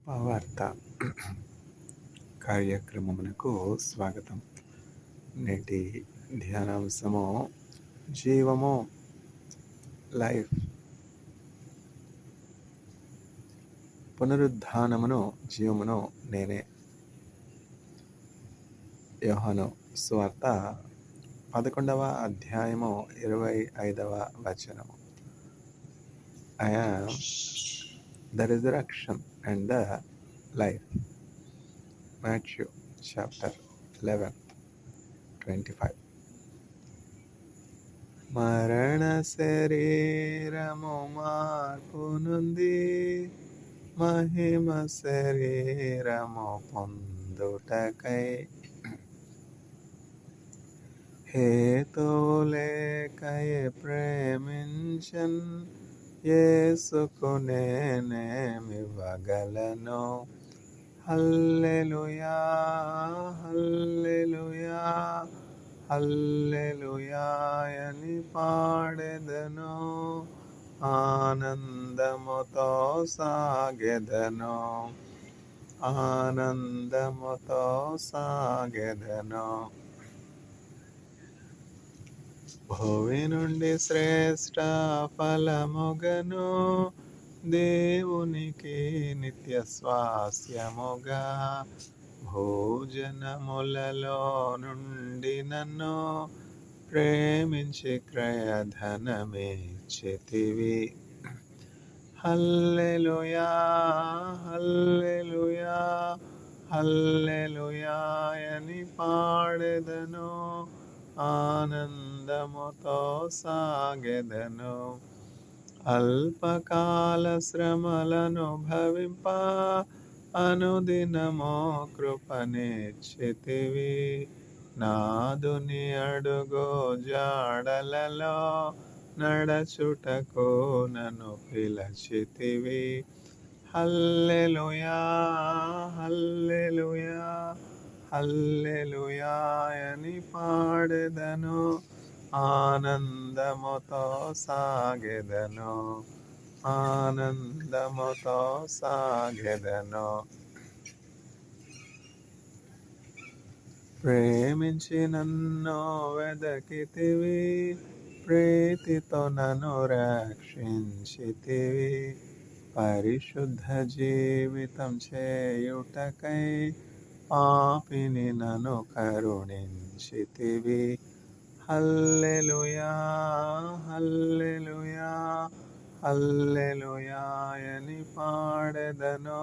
వార్త కార్యక్రమమునకు స్వాగతం. నేటి ధ్యానాంశము జీవము, లైఫ్. పునరుద్ధానమును జీవమును నేనే. యోహాను సువార్త 11వ అధ్యాయము 25వ వచనము. I am the resurrection and the life. Matthew chapter 11:25. మరణ శరీరము మార్పు నుండి మహిమ శరీరము పొందుటకై హేతులేకయే ప్రేమించన్ యేసుకు నేనేమివ్వగలను. హల్లెలూయా, హల్లెలూయా, హల్లెలూయా అని పాడెదను, ఆనందముతో సాగెదను, ఆనందముతో సాగెదను. భూమి నుండి శ్రేష్ట ఫలముగను దేవునికి నిత్య స్వాస్యముగా భోజనములలో నుండి నన్ను ప్రేమించి క్రయధనమిచ్చితివి. హల్లెలూయా, హల్లెలూయా, హల్లెలూయా అని పాడెదను, ఆనందముతో సాగెదను. అల్పకాల శ్రమలను భవింప అనుదినమో కృపనిచ్చితివి. నాదుని అడుగు జాడలలో నడచుటకు నన్ను పిలచితివి. హల్లెలూయా, హల్లెలూయా, హల్లెలూయా అని పాడెదను, ఆనందముతో సాగెదను, ఆనందముతో సాగెదను. ప్రేమించి నన్ను వెదకితివి, ప్రీతితో నన్ను రక్షించితివి. పరిశుద్ధ జీవితం చేయుటకై పాపిని నన్ను కరుణించితివి. హల్లెలూయా, హల్లెలూయా, హల్లెలూయా అని పాడెదను,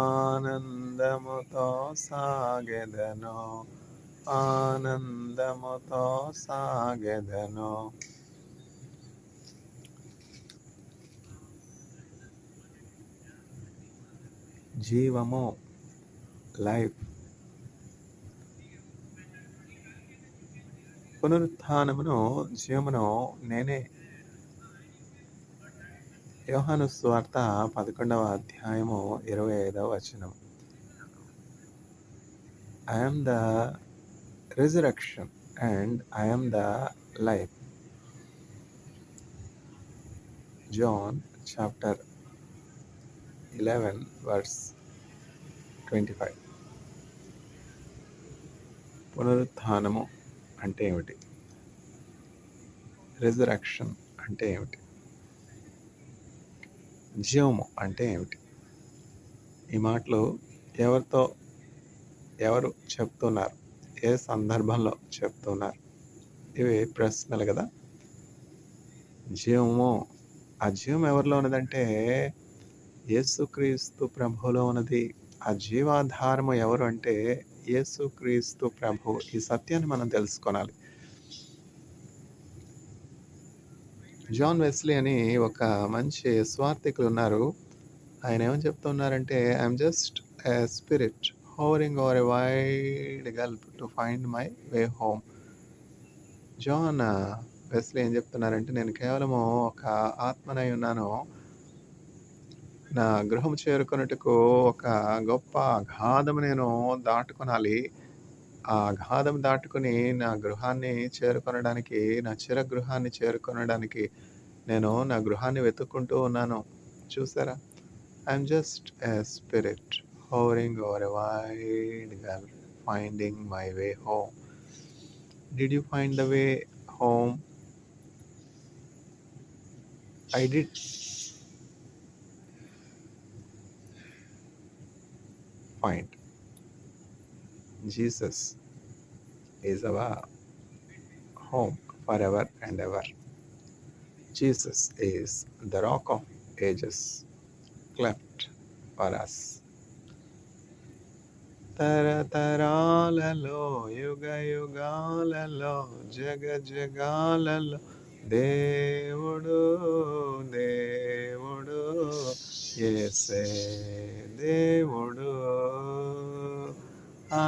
ఆనందముతో సాగెదను, ఆనందముతో సాగెదను. జీవము, లైఫ్. పునరుత్థానమును జీవమును నేనే. యోహాను సువార్త 11వ అధ్యాయము 25వ వచనం. I am the resurrection and I am the life. John chapter 11 verse 25. పునరుత్థానము అంటే ఏమిటి? రిజరక్షన్ అంటే ఏమిటి? జీవము అంటే ఏమిటి? ఈ మాటలు ఎవరు చెప్తున్నారు? ఏ సందర్భంలో చెప్తున్నారు? ఇవి ప్రశ్నలు కదా. జీవము, ఆ జీవం ఎవరిలో ఉన్నదంటే యేసుక్రీస్తు ప్రభువులో ఉన్నది. ఆ జీవాధారము ఎవరు అంటే యేసుక్రీస్తు ప్రభు. ఈ సత్యాన్ని మనం తెలుసుకోవాలి. జాన్ వెస్లీ అని ఒక మంచి స్వార్థికులు ఉన్నారు. ఆయన ఏమని చెప్తున్నారంటే, I'm just a spirit hovering over a wide gulf to find my way home. John Wesley ఏం చెప్తున్నారంటే, నేను కేవలము ఒక ఆత్మనై ఉన్నాను. నా గృహం చేరుకున్నట్టుకు ఒక గొప్ప అగాధము నేను దాటుకొనాలి. ఆ అగాధం దాటుకుని నా గృహాన్ని చేరుకొనడానికి, నా చిరగృహాన్ని చేరుకొనడానికి నేను నా గృహాన్ని వెతుక్కుంటూ ఉన్నాను. చూసారా? I'm just a spirit hovering over a wide gulf, finding my way home. Did you find the way home? I did find. Jesus is our home forever and ever. Jesus is the rock of ages, cleft for us. తరతరాలలో యుగ యుగాలలో జగ జగాలలో దేవుడు దేవుడు యేసే దేవుడు ఆ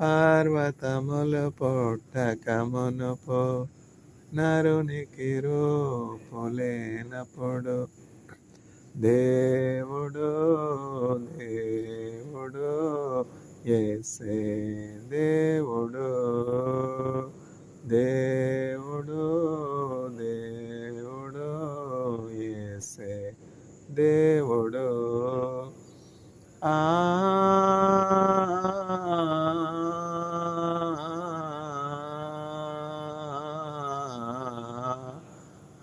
పర్వతములు పుట్టకమునుపు నరునికి రూపులేనప్పుడు దేవుడు దేవుడు యేసే దేవుడు దేవుడు దేవుడు యేసే దేవుడు ఆ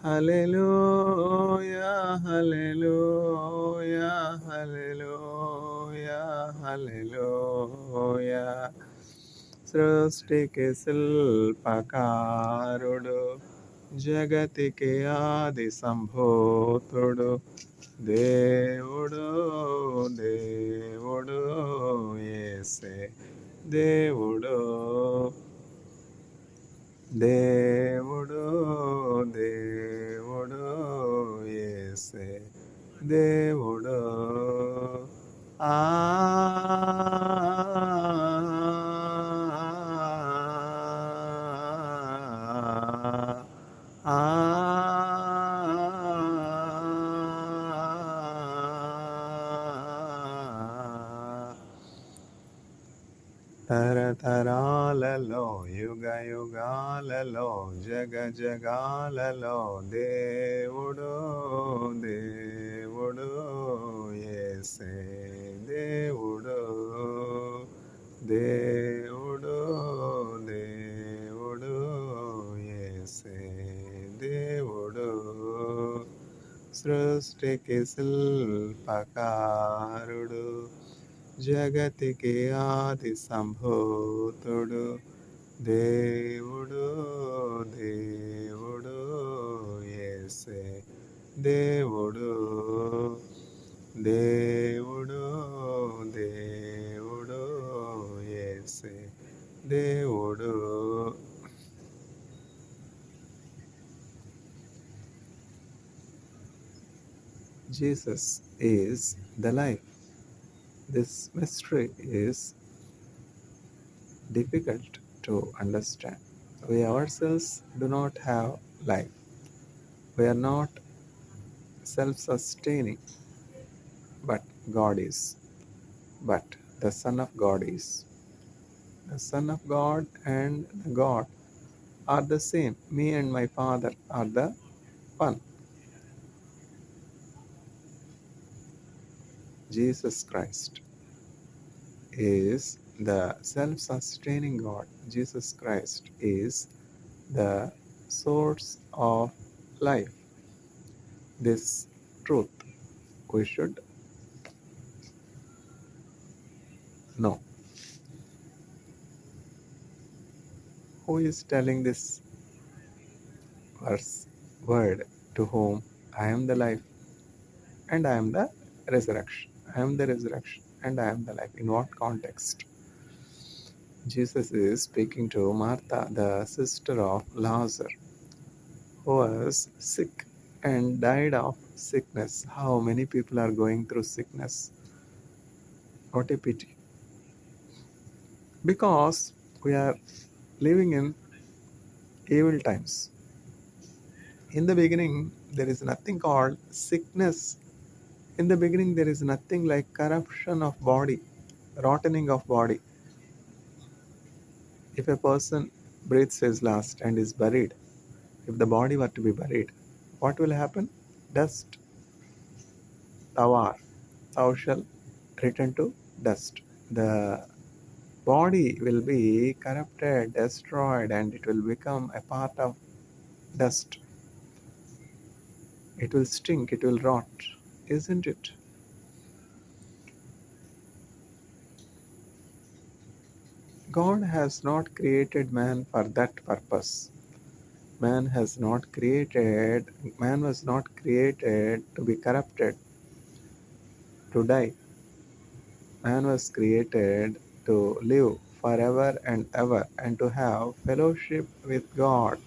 హల్లెలూయా హల్లెలూయా హల్లెలూయా హల్లెలూయా సృష్టికి శిల్పకారుడు జగతికి ఆది సంభూతుడు దేవుడు దేవుడు యేసే దేవుడు దేవుడు దేవుడు యేసే దేవుడు ఆ తరతరాలలో యుగ యుగాలలో జగ జగాలలో దేవుడు దేవుడు యేసే దేవుడు దేవుడు దేవుడు యేసే దేవుడు సృష్టికి శిల్పకారుడు జగతికి ఆది సంభూతుడు దేవుడు దేవుడు యేసే దేవుడు దేవుడు దేవుడు యేసే దేవుడు Jesus is the life. This mystery is difficult to understand. We ourselves do not have life. We are not self-sustaining, but God is. But the Son of God is. The Son of God and the God are the same. Me and my Father are the one. Jesus Christ is the self-sustaining God. Jesus Christ is the source of life. This truth we should know. Who is telling this word to whom? I am the life and I am the resurrection. I am the resurrection and I am the life. In what context? Jesus is speaking to Martha, the sister of Lazarus, who was sick and died of sickness. How many people are going through sickness? What a pity. Because we are living in evil times. In the beginning, there is nothing called sickness. In the beginning, there is nothing like corruption of body, rottening of body. If a person breathes his last and is buried, if the body were to be buried, what will happen? Dust, thou art, thou shalt return to dust. The body will be corrupted, destroyed, and it will become a part of dust. It will stink, it will rot, isn't it? God has not created man for that purpose. Man was not created to be corrupted, to die. Man was created to live forever and ever and to have fellowship with God.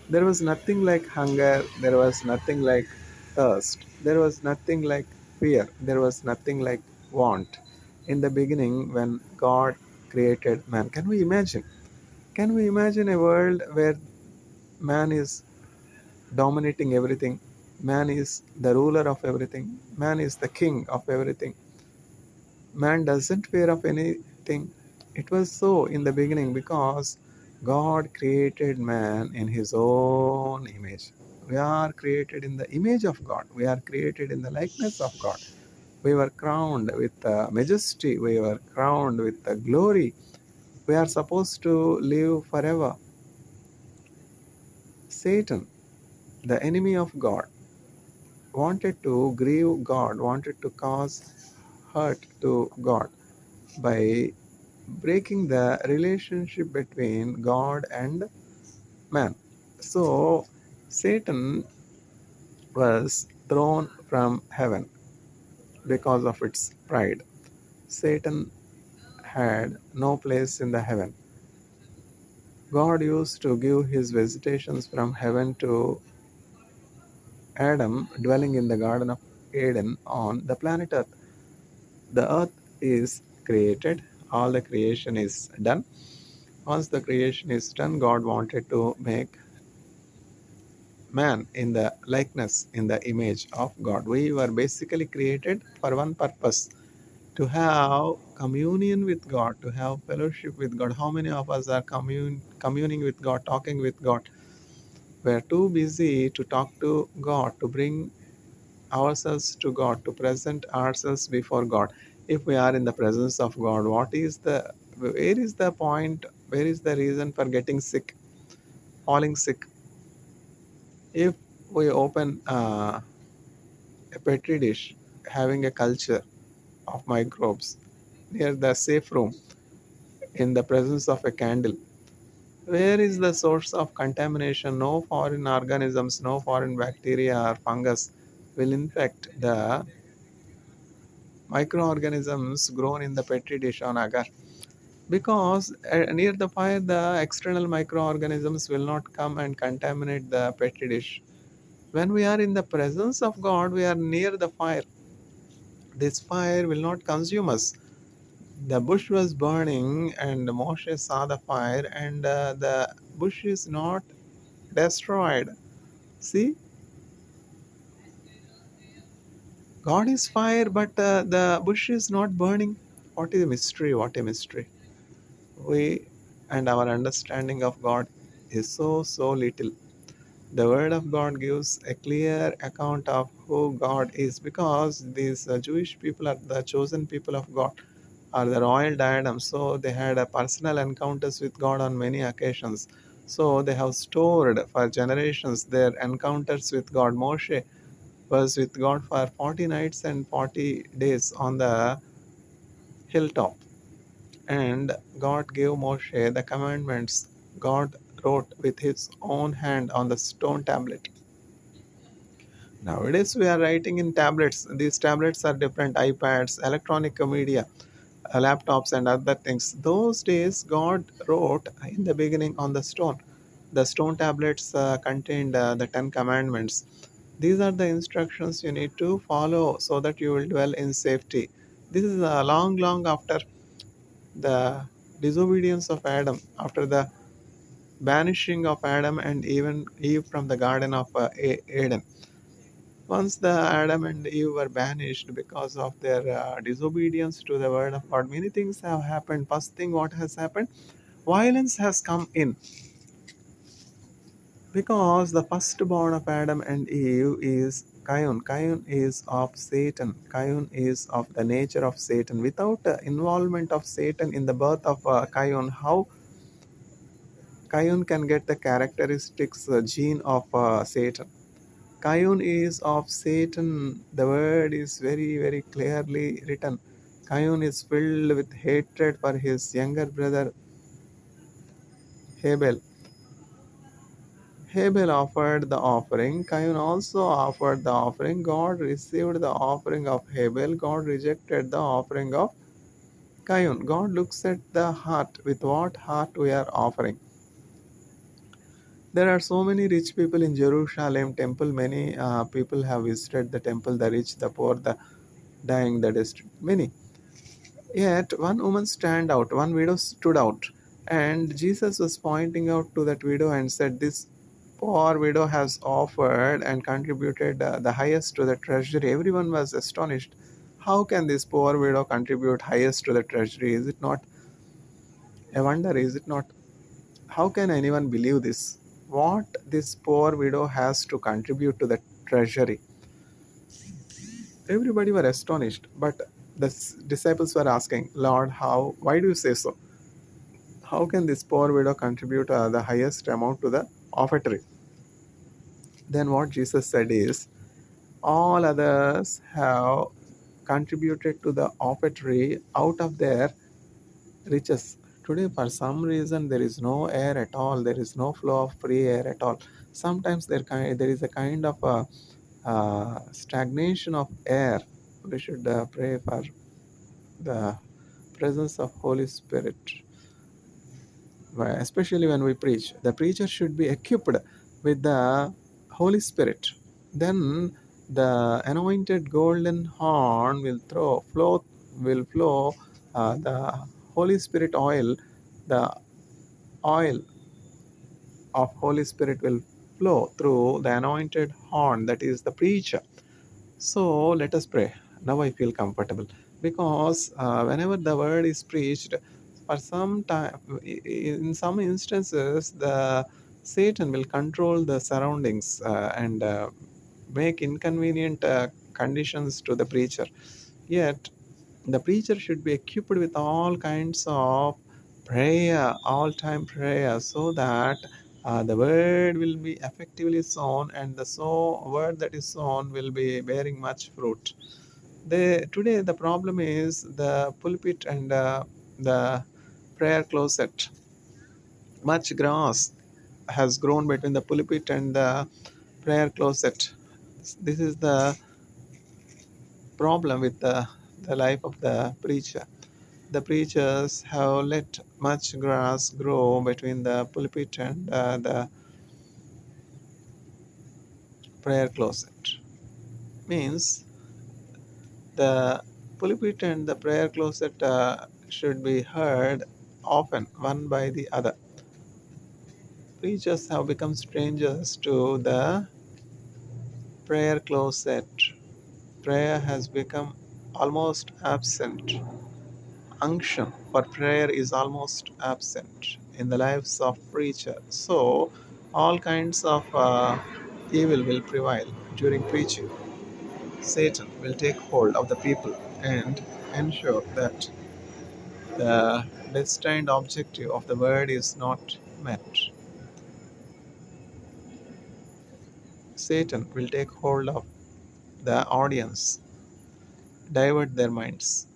There was nothing like hunger, there was nothing like thirst, there was nothing like fear, there was nothing like want. In the beginning, when God created man, can we imagine? Can we imagine a world where man is dominating everything? Man is the ruler of everything. Man is the king of everything. Man doesn't fear of anything. It was so in the beginning because God created man in his own image. We are created in the image of God. We are created in the likeness of God. We were crowned with majesty. We were crowned with glory. We are supposed to live forever. Satan, the enemy of God, wanted to grieve God, wanted to cause hurt to God by breaking the relationship between God and man. So Satan was thrown from heaven because of its pride. Satan had no place in the heaven. God used to give his visitations from heaven to Adam dwelling in the Garden of Eden on the planet Earth. The earth is created, all the creation is done. Once the creation is done, God wanted to make man in the likeness, in the image of God. We were basically created for one purpose, to have communion with God, to have fellowship with God. How many of us are communing with God, talking with God? We're too busy to talk to God, to bring ourselves to God, to present ourselves before God. If we are in the presence of God, where is the point, where is the reason for getting sick, falling sick? If we open a petri dish having a culture of microbes near the safe room in the presence of a candle, where is the source of contamination? No foreign organisms, no foreign bacteria or fungus will infect the microorganisms grown in the petri dish on agar, because near the fire the external microorganisms will not come and contaminate the petri dish. When we are in the presence of God, we are near the fire. This fire will not consume us. The bush was burning and Moshe saw the fire, and the bush is not destroyed. See, God is fire, but the bush is not burning. What is a mystery? What a mystery. We and our understanding of God is so little. The Word of God gives a clear account of who God is, because these Jewish people are the chosen people of God, are the royal diadem. So they had a personal encounters with God on many occasions. So they have stored for generations their encounters with God. Moshe was with God for 40 nights and 40 days on the hilltop. And God gave Moshe the commandments. God wrote with his own hand on the stone tablet. Nowadays, we are writing in tablets. These tablets are different: iPads, electronic media, laptops, and other things. Those days, God wrote in the beginning on the stone. The stone tablets contained the Ten Commandments. These are the instructions you need to follow so that you will dwell in safety. This is long after the disobedience of Adam, after the banishing of Adam and even Eve from the Garden of Eden. Once the Adam and Eve were banished because of their disobedience to the word of God, many things have happened. First thing, what has happened? Violence has come in because the firstborn of Adam and Eve is Cain. Cain is of Satan. Cain is of the nature of Satan. Without involvement of Satan in the birth of Cain, how Cain can get the characteristics gene of Satan? Cain is of Satan. The word is very, very clearly written. Cain is filled with hatred for his younger brother Abel. Abel offered the offering. Cain also offered the offering. God received the offering of Abel. God rejected the offering of Cain. God looks at the heart, with what heart we are offering. There are so many rich people in Jerusalem temple. Many people have visited the temple, the rich, the poor, the dying, the destitute. Many. Yet one woman stand out, one widow stood out, and Jesus was pointing out to that widow and said, "This poor widow has offered and contributed the highest to the treasury." Everyone was astonished. How can this poor widow contribute highest to the treasury? Is it not a wonder? Is it not? How can anyone believe this? What this poor widow has to contribute to the treasury? Everybody were astonished, but the disciples were asking, "Lord, how? Why do you say so? How can this poor widow contribute the highest amount to the offertory?" Then what Jesus said is, all others have contributed to the offertory out of their riches. Today, for some reason, there is no air at all. There is no flow of free air at all. Sometimes there is a kind of stagnation of air. We should pray for the presence of Holy Spirit, especially when we preach. The preacher should be equipped with the Holy Spirit. Then the anointed golden horn will flow the Holy Spirit oil, the oil of Holy Spirit will flow through the anointed horn, that is the preacher. So let us pray. Now I feel comfortable because whenever the word is preached, for some time, in some instances, the Satan will control the surroundings and make inconvenient conditions to the preacher. Yet, the preacher should be equipped with all kinds of prayer, all time prayer, so that the word will be effectively sown, and the word that is sown will be bearing much fruit. Today, the problem is the pulpit and the prayer closet. Much grass has grown between the pulpit and the prayer closet. This is the problem with the life of the preacher. The preachers have let much grass grow between the pulpit and the prayer closet. Means the pulpit and the prayer closet should be heard often, one by the other. Preachers have become strangers to the prayer closet. Prayer has become almost absent. Unction for prayer is almost absent in the lives of preachers. So, all kinds of evil will prevail during preaching. Satan will take hold of the people and ensure that the destined objective of the word is not met. Satan will take hold of the audience, divert their minds,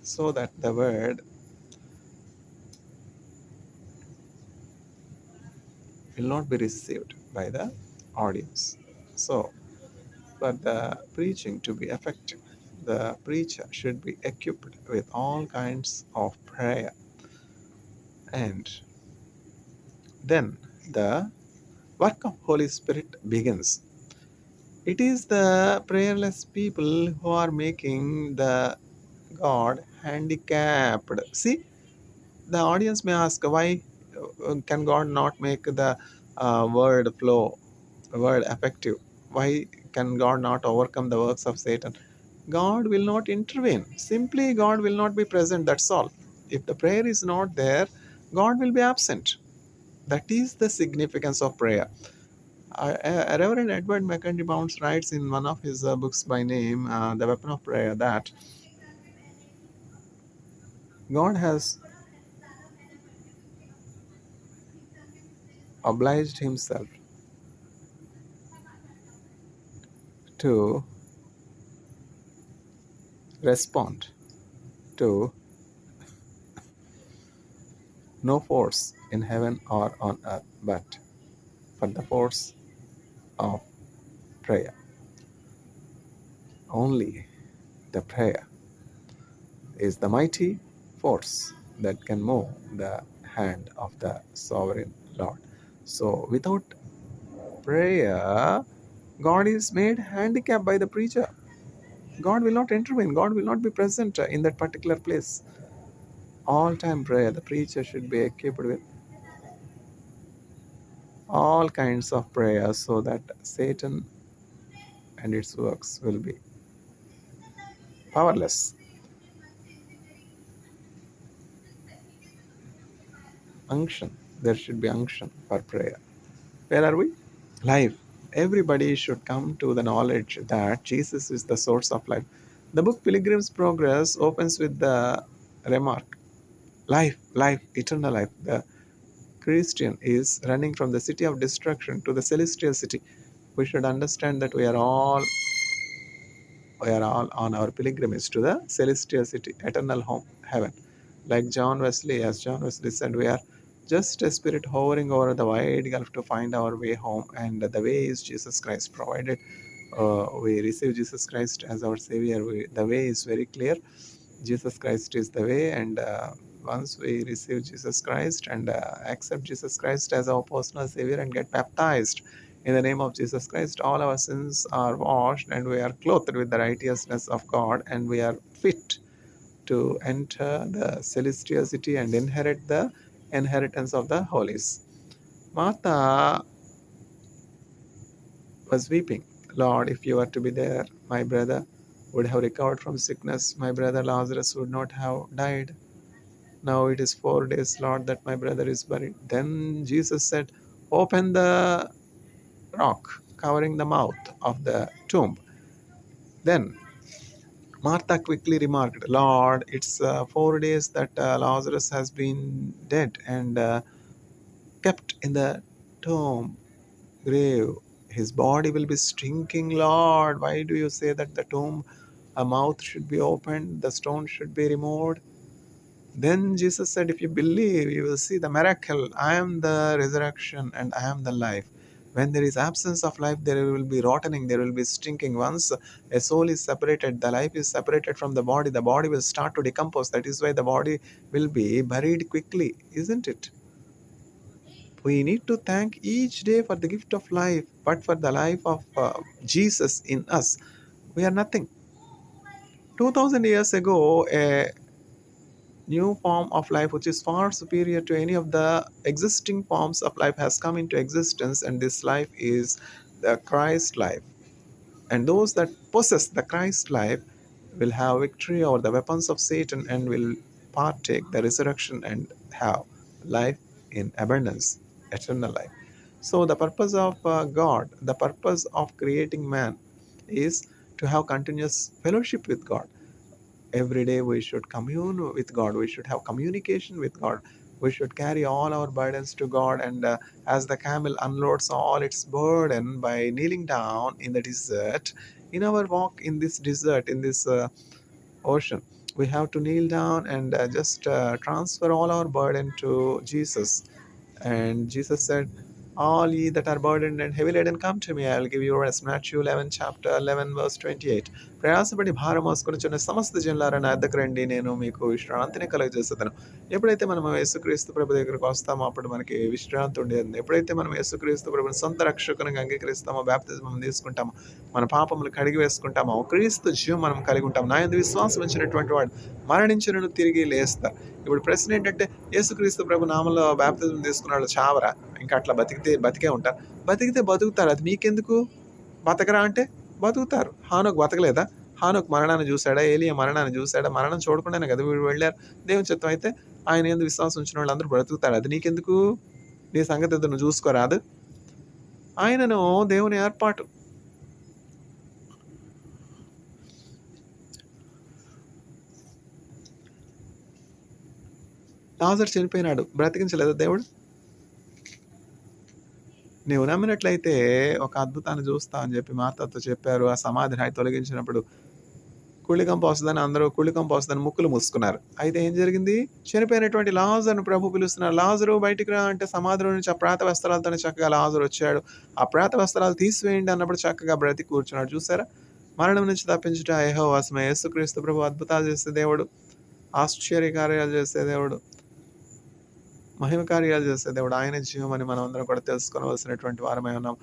so that the word will not be received by the audience. So, for the preaching to be effective, the preacher should be equipped with all kinds of prayer. And then the work of Holy Spirit begins. It is the prayerless people who are making the God handicapped. See, the audience may ask, why Can God not make the word effective? Why can God not overcome the works of Satan? God will not intervene. Simply, God will not be present. That's all. If the prayer is not there, God will be absent. That is the significance of prayer. Reverend Edward McCondy Bounds writes in one of his books by name, The Weapon of Prayer, that God has obliged himself to respond to no force in heaven or on earth but for the force of prayer. Only the prayer is the mighty force that can move the hand of the sovereign Lord. So without prayer, God is made handicapped by the preacher. God will not intervene. God will not be present in that particular place. All time prayer, the preacher should be equipped with all kinds of prayers so that Satan and its works will be powerless. Unction. There should be unction for prayer. Where are we? Life. Everybody should come to the knowledge that Jesus is the source of life. The book Pilgrim's Progress opens with the remark, life, life, eternal life. The Christian is running from the city of destruction to the celestial city. We should understand that we are all on our pilgrimage to the celestial city, eternal home, heaven. Like John Wesley, as John Wesley said, we are just a spirit hovering over the wide gulf to find our way home, and the way is Jesus Christ. Provided we receive Jesus Christ as our Savior, the way is very clear. Jesus Christ is the way, and once we receive Jesus Christ and accept Jesus Christ as our personal Savior and get baptized in the name of Jesus Christ, all our sins are washed and we are clothed with the righteousness of God, and we are fit to enter the celestial city and inherit the inheritance of the holies. Martha was weeping. Lord, if you were to be there, my brother would have recovered from sickness. My brother Lazarus would not have died. Now it is 4 days, Lord, that my brother is buried. Then Jesus said, open the rock covering the mouth of the tomb. Then Martha quickly remarked, Lord, it's 4 days that Lazarus has been dead and kept in the tomb grave. His body will be stinking, Lord. Why do you say that the tomb, a mouth should be opened, the stone should be removed? Then Jesus said, if you believe, you will see the miracle. I am the resurrection and I am the life. When there is absence of life, there will be rotting, there will be stinking. Once a soul is separated, the life is separated from the body will start to decompose. That is why the body will be buried quickly, isn't it? We need to thank each day for the gift of life, but for the life of Jesus in us, we are nothing. 2000 years ago, a new form of life which is far superior to any of the existing forms of life has come into existence, and this life is the Christ life. And those that possess the Christ life will have victory over the weapons of Satan and will partake the resurrection and have life in abundance, eternal life. So the purpose of God, the purpose of creating man is to have continuous fellowship with God. Every day we should commune with God. We should have communication with God. We should carry all our burdens to God. And as the camel unloads all its burden by kneeling down in the desert, in our walk in this desert, in this ocean, we have to kneel down and just transfer all our burden to Jesus. And Jesus said, all ye that are burdened and heavy laden, come to me, I will give you rest. Matthew 11, chapter 11, verse 28. ప్రయాసపడి భారం మోసుకొనిచున్న సమస్త జనులారా నా యొద్దకు రండి, నేను మీకు విశ్రాంతిని కలుగజేస్తాను. ఎప్పుడైతే మనం యేసుక్రీస్తు ప్రభు దగ్గరకు వస్తామో అప్పుడు మనకి విశ్రాంతి ఉండేది. ఎప్పుడైతే మనం యేసుక్రీస్తు ప్రభుని సొంత రక్షకునిగా అంగీకరిస్తామో, బాప్తిజం తీసుకుంటామో, మన పాపములు కడిగి వేసుకుంటామో, క్రీస్తు జీవం మనం కలిగి ఉంటాం. నా యందు విశ్వాసం ఉంచినటువంటి వాడు మరణించినను తిరిగి లేస్తారు. ఇప్పుడు ప్రశ్న ఏంటంటే, యేసుక్రీస్తు ప్రభు నామంలో బాప్తిజం తీసుకున్నవాళ్ళు చావరా? ఇంకా అట్లా బతికే ఉంటారు. బతికితే బతుకుతారు. అది మీకెందుకు? బతకరా అంటే బతుకుతారు. హానోకు బతకలేదా? హానోకు మరణాన్ని చూసాడా? ఏలియా మరణాన్ని చూసాడా? మరణం చూడకుండానే కదా వీళ్ళు వెళ్లారు. దేవుని చిత్తం అయితే ఆయన యందు విశ్వాసం ఉంచిన వాళ్ళందరూ బ్రతుకుతారు. అది నీకెందుకు? నీ సంగతి ఏదో నువ్వు చూసుకోరాదు? ఆయనను దేవుని ఏర్పాటు. లాజరు చనిపోయినాడు. బ్రతికించలేదా దేవుడు? నీవు నమ్మినట్లయితే ఒక అద్భుతాన్ని చూస్తా అని చెప్పి మార్తతో చెప్పారు. ఆ సమాధి రాయి తొలగించినప్పుడు కుళ్ళికంపు వస్తదని అందరూ కుళ్ళికంపు వస్తదని ముక్కులు మూసుకున్నారు. అయితే ఏం జరిగింది? చనిపోయినటువంటి లాజరును ప్రభు పిలుస్తున్నారు. లాజరు బయటికి రా అంటే సమాధిలో నుంచి ఆ ప్రేత వస్త్రాలతోనే చక్కగా లాజరు వచ్చాడు. ఆ ప్రేత వస్త్రాలు తీసివేయండి అన్నప్పుడు చక్కగా బ్రతికి కూర్చున్నాడు. చూసారా? మరణం నుంచి తప్పించుట యెహోవా వశమే. యేసుక్రీస్తు ప్రభు అద్భుతాలు చేసే దేవుడు, ఆశ్చర్య కార్యాలు చేసే దేవుడు, మహిమ కార్యాలు చేసే దేవుడు. ఆయన జీవమని మనం అందరం కూడా తెలుసుకోవలసినటువంటి వారమై ఉన్నాం.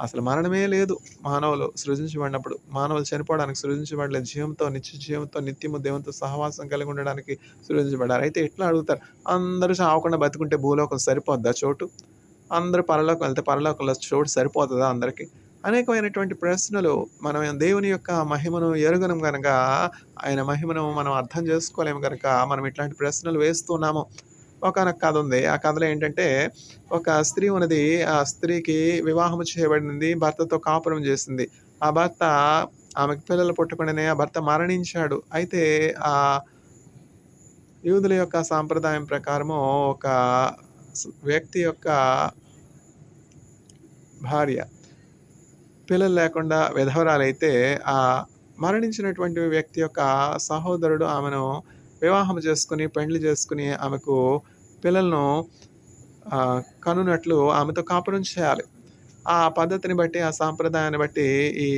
అసలు మరణమే లేదు మానవులు సృజించబడినప్పుడు. మానవులు చనిపోవడానికి సృజించబడలేదు. జీవంతో, నిత్య జీవంతో, నిత్యము దేవునితో సహవాసం కలిగి ఉండడానికి సృజించబడ్డారు. అయితే ఎట్లా అడుగుతారు? అందరూ చావకుండా బతికుంటే భూలోకం సరిపోద్దా చోటు? అందరూ పరలోకం వెళ్తే పరలోకంలో చోటు సరిపోతుందా అందరికీ? అనేకమైనటువంటి ప్రశ్నలు. మనం దేవుని యొక్క మహిమను ఎరుగనం గనక, ఆయన మహిమను మనం అర్థం చేసుకోలేము గనక మనం ఇట్లాంటి ప్రశ్నలు వేస్తున్నాము. ఒకానొక కథ ఉంది. ఆ కథలో ఏంటంటే, ఒక స్త్రీ ఉన్నది. ఆ స్త్రీకి వివాహం చేయబడింది. భర్తతో కాపురం చేసింది. ఆ భర్త ఆమెకు పిల్లలు పుట్టకుండానే ఆ భర్త మరణించాడు. అయితే యూదుల యొక్క సాంప్రదాయం ప్రకారము ఒక వ్యక్తి యొక్క భార్య పిల్లలు లేకుండా విధవరాలైతే ఆ మరణించినటువంటి వ్యక్తి యొక్క సహోదరుడు ఆమెను వివాహం చేసుకుని, పెండ్లి చేసుకుని ఆమెకు పిల్లలను కనునట్లు ఆమెతో కాపురం చేయాలి. ఆ పద్ధతిని బట్టి, ఆ సాంప్రదాయాన్ని బట్టి ఈ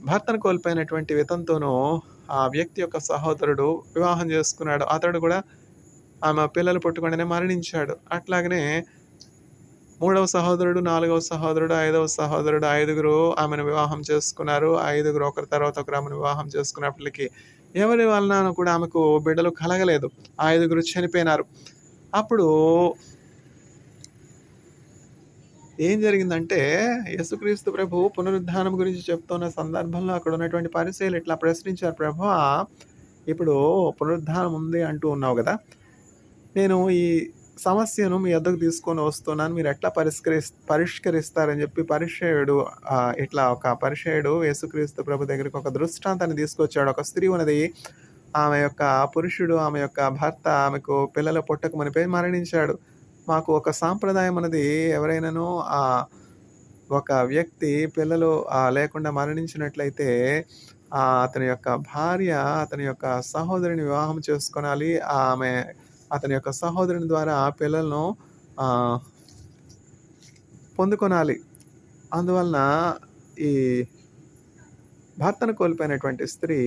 భర్తను కోల్పోయినటువంటి వితంతువును ఆ వ్యక్తి యొక్క సహోదరుడు వివాహం చేసుకున్నాడు. అతడు కూడా ఆమె పిల్లలు పుట్టకుండానే మరణించాడు. అట్లాగనే మూడవ సహోదరుడు, నాలుగవ సహోదరుడు, ఐదవ సహోదరుడు, ఐదుగురు ఆమెను వివాహం చేసుకున్నారు. ఐదుగురు ఒకరి తర్వాత ఒకరు ఆమెను వివాహం చేసుకున్నప్పటికీ ఎవరి వలన కూడా ఆమెకు బిడ్డలు కలగలేదు. ఆ ఐదుగురు చనిపోయినారు. అప్పుడు ఏం జరిగిందంటే, యేసుక్రీస్తు ప్రభువు పునరుద్ధానం గురించి చెప్తున్న సందర్భంలో అక్కడ ఉన్నటువంటి పరిసయ్యులు ఇట్లా ప్రశ్నించారు, ప్రభువా ఇప్పుడు పునరుద్ధానం ఉంది అంటూ ఉన్నావు కదా, నేను ఈ సమస్యను మీ వద్దకు తీసుకొని వస్తున్నాను, మీరు ఎట్లా పరిష్కరిస్తారని చెప్పి ఒక పరిసయ్యుడు యేసుక్రీస్తు ప్రభు దగ్గరికి ఒక దృష్టాంతాన్ని తీసుకొచ్చాడు. ఒక స్త్రీ ఉన్నది. ఆమె యొక్క పురుషుడు, ఆమె యొక్క భర్త ఆమెకు పిల్లలు పుట్టక మునిపే మరణించాడు. మాకు ఒక సాంప్రదాయం ఉన్నది. ఎవరైనాను ఒక వ్యక్తి పిల్లలు లేకుండా మరణించినట్లయితే అతని యొక్క భార్య అతని యొక్క సహోదరిని వివాహం చేసుకోనాలి. అతని యొక్క సహోదరుని ద్వారా పిల్లలను పొందుకొనాలి. అందువలన ఈ భర్తను కోల్పోయినటువంటి స్త్రీ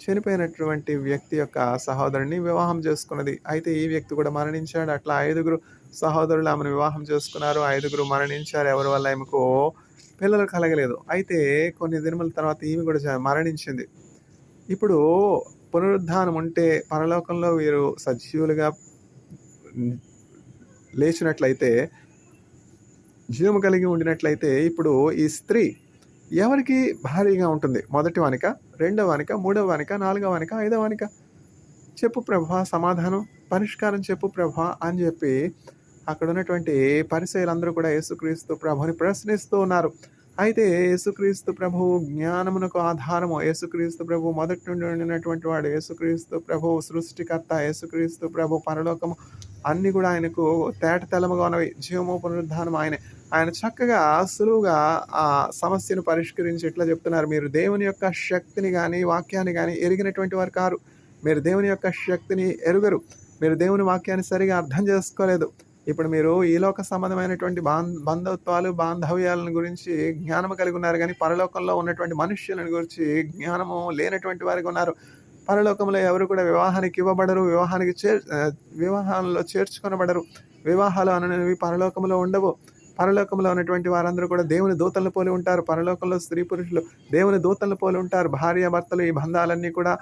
చనిపోయినటువంటి వ్యక్తి యొక్క సహోదరుని వివాహం చేసుకున్నది. అయితే ఈ వ్యక్తి కూడా మరణించాడు. అట్లా 5గురు సహోదరులు ఆమెను వివాహం చేసుకున్నారు. 5గురు మరణించారు. ఎవరి వల్ల ఆమెకు పిల్లలు కలగలేదు. అయితే కొన్ని దినముల తర్వాత ఈమె కూడా మరణించింది. ఇప్పుడు పునరుద్ధానం ఉంటే పరలోకంలో వీరు సజీవులుగా లేచినట్లయితే, జీవము కలిగి ఉండినట్లయితే, ఇప్పుడు ఈ స్త్రీ ఎవరికి భారీగా ఉంటుంది? మొదటి వానిక, రెండవ వానిక, మూడవ వానిక, నాలుగవ వానిక, ఐదవ వానిక? చెప్పు ప్రభా, సమాధానం, పరిష్కారం చెప్పు ప్రభా అని చెప్పి అక్కడ ఉన్నటువంటి పరిసయ్యులందరూ కూడా యేసుక్రీస్తు ప్రభుని ప్రశ్నిస్తూ ఉన్నారు. అయితే యేసుక్రీస్తు ప్రభువు జ్ఞానమునకు ఆధారము. యేసుక్రీస్తు ప్రభు మొదటి నుండి ఉండినటువంటి వాడు. యేసుక్రీస్తు ప్రభువు సృష్టికర్త. యేసుక్రీస్తు ప్రభు పరలోకము అన్నీ కూడా ఆయనకు తేటతెల్లముగా ఉన్నవి. జీవము, పునరుద్ధానం ఆయనే. ఆయన చక్కగా సులువుగా ఆ సమస్యను పరిష్కరించి ఎట్లా చెప్తున్నారు, మీరు దేవుని యొక్క శక్తిని కానీ వాక్యాన్ని కానీ ఎరిగినటువంటి వారు కారు. మీరు దేవుని యొక్క శక్తిని ఎరుగరు. మీరు దేవుని వాక్యాన్ని సరిగా అర్థం చేసుకోలేదు. ఇప్పుడు మీరు ఈ లోక సంబంధమైనటువంటి బంధుత్వాలు, బాంధవ్యాలను గురించి జ్ఞానము కలిగి ఉన్నారు, కానీ పరలోకంలో ఉన్నటువంటి మనుష్యులను గురించి జ్ఞానము లేనటువంటి వారిగా ఉన్నారు. పరలోకంలో ఎవరు కూడా వివాహానికి ఇవ్వబడరు, వివాహాల్లో చేర్చుకొనబడరు. వివాహాలు అనేవి పరలోకంలో ఉండవు. పరలోకంలో ఉన్నటువంటి వారందరూ కూడా దేవుని దూతలను పోలి ఉంటారు. పరలోకంలో స్త్రీ పురుషులు దేవుని దూతలను పోలి ఉంటారు. భార్య భర్తలు ఈ బంధాలన్నీ కూడా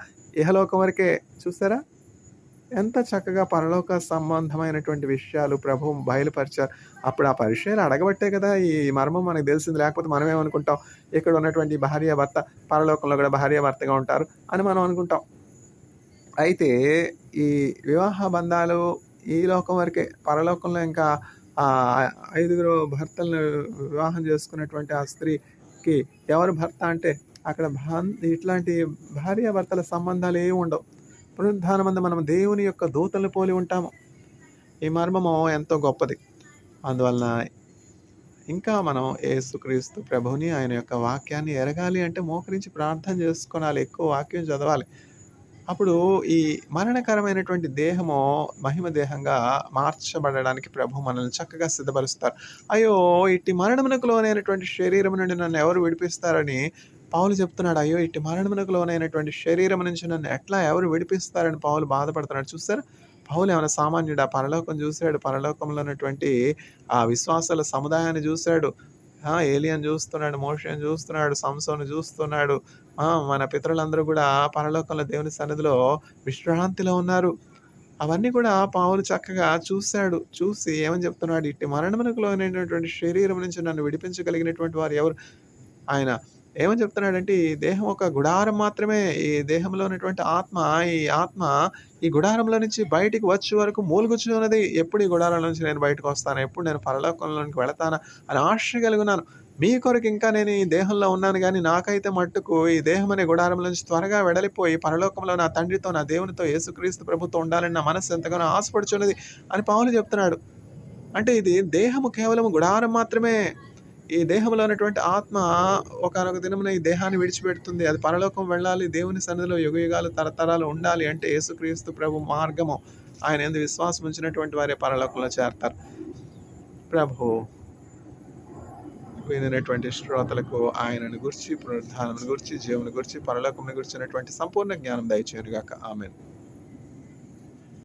ఇహలోకం వరకే. చూస్తారా ఎంత చక్కగా పరలోక సంబంధమైనటువంటి విషయాలు ప్రభువు బయలుపరిచారు. అప్పుడు ఆ పరిచయాలు అడగబట్టే కదా ఈ మర్మం మనకు తెలిసింది. లేకపోతే మనమేమనుకుంటాం, ఇక్కడ ఉన్నటువంటి భార్యాభర్త పరలోకంలో కూడా భార్యాభర్తగా ఉంటారు అని మనం అనుకుంటాం. అయితే ఈ వివాహ బంధాలు ఈ లోకం వరకే. పరలోకంలో ఇంకా ఐదుగురు భర్తలను వివాహం చేసుకున్నటువంటి ఆ స్త్రీకి ఎవరు భర్త అంటే అక్కడ ఇట్లాంటి భార్యాభర్తల సంబంధాలు ఏమి ఉండవు. పునరుద్ధానమందు మనం దేవుని యొక్క దూతలను పోలి ఉంటాము. ఈ మర్మము ఎంతో గొప్పది. అందువలన ఇంకా మనం యేసుక్రీస్తు ప్రభువుని, ఆయన యొక్క వాక్యాన్ని ఎరగాలి అంటే మోకరించి ప్రార్థన చేసుకోనాలి. ఎక్కువ వాక్యం చదవాలి. అప్పుడు ఈ మరణకరమైనటువంటి దేహము మహిమ దేహంగా మార్చబడడానికి ప్రభువు మనల్ని చక్కగా సిద్ధపరుస్తారు. అయ్యో! ఇట్టి మరణమునకు లోనైనటువంటి శరీరము నుండి నన్ను ఎవరు విడిపిస్తారని పౌలు చెప్తున్నాడు. అయ్యో! ఇట్టి మరణమునకు లోనైనటువంటి శరీరం నుంచి నన్ను ఎట్లా ఎవరు విడిపిస్తారని పౌలు బాధపడుతున్నాడు. చూసారా? పౌలు ఏమైనా సామాన్యుడా? పరలోకం చూసాడు. పరలోకంలో ఉన్నటువంటి ఆ విశ్వాసాల సముదాయాన్ని చూసాడు. ఏలియాను చూస్తున్నాడు, మోషేను చూస్తున్నాడు, సంసోను చూస్తున్నాడు. మన పితరులందరూ కూడా పరలోకంలో దేవుని సన్నిధిలో విశ్రాంతిలో ఉన్నారు. అవన్నీ కూడా పౌలు చక్కగా చూసాడు. చూసి ఏమని చెప్తున్నాడు, ఇట్టి మరణమునకు లోనైనటువంటి శరీరం నుంచి నన్ను విడిపించగలిగినటువంటి వారు ఎవరు? ఆయన ఏమని చెప్తున్నాడంటే, ఈ దేహం ఒక గుడారం మాత్రమే. ఈ దేహంలో ఉన్నటువంటి ఆత్మ, ఈ ఆత్మ ఈ గుడారంలో నుంచి బయటికి వచ్చే వరకు మూలుగుచున్నది. ఎప్పుడు ఈ గుడారంలో నుంచి నేను బయటకు వస్తానా? ఎప్పుడు నేను పరలోకంలోనికి వెళతానా అని ఆశ కలిగున్నాను. మీ కొరకు ఇంకా నేను ఈ దేహంలో ఉన్నాను గానీ, నాకైతే మట్టుకు ఈ దేహం అనే గుడారంలో నుంచి త్వరగా వెడలిపోయి పరలోకంలో నా తండ్రితో, నా దేవునితో, యేసుక్రీస్తు ప్రభుతో ఉండాలని నా మనస్సు ఎంతగానో ఆశపడుచున్నది అని పౌలు చెప్తున్నాడు. అంటే ఇది దేహము కేవలం గుడారం మాత్రమే. ఈ దేహంలో ఉన్నటువంటి ఆత్మ ఒకానొక దినమున ఈ దేహాన్ని విడిచిపెడుతుంది. అది పరలోకం వెళ్ళాలి. దేవుని సన్నిధిలో యుగయుగాలు తరతరాలు ఉండాలి అంటే యేసుక్రీస్తు ప్రభు మార్గము. ఆయన యందు విశ్వాసం ఉంచినటువంటి వారే పరలోకంలో చేరతారు. ప్రభు వినినటువంటి శ్రోతలకు ఆయనను గురించి, పునరుద్ధానమును గురించి, జీవమును గురించి, పరలోకమును గురించినటువంటి సంపూర్ణ జ్ఞానం దయచేయునుగాక. ఆమేన్.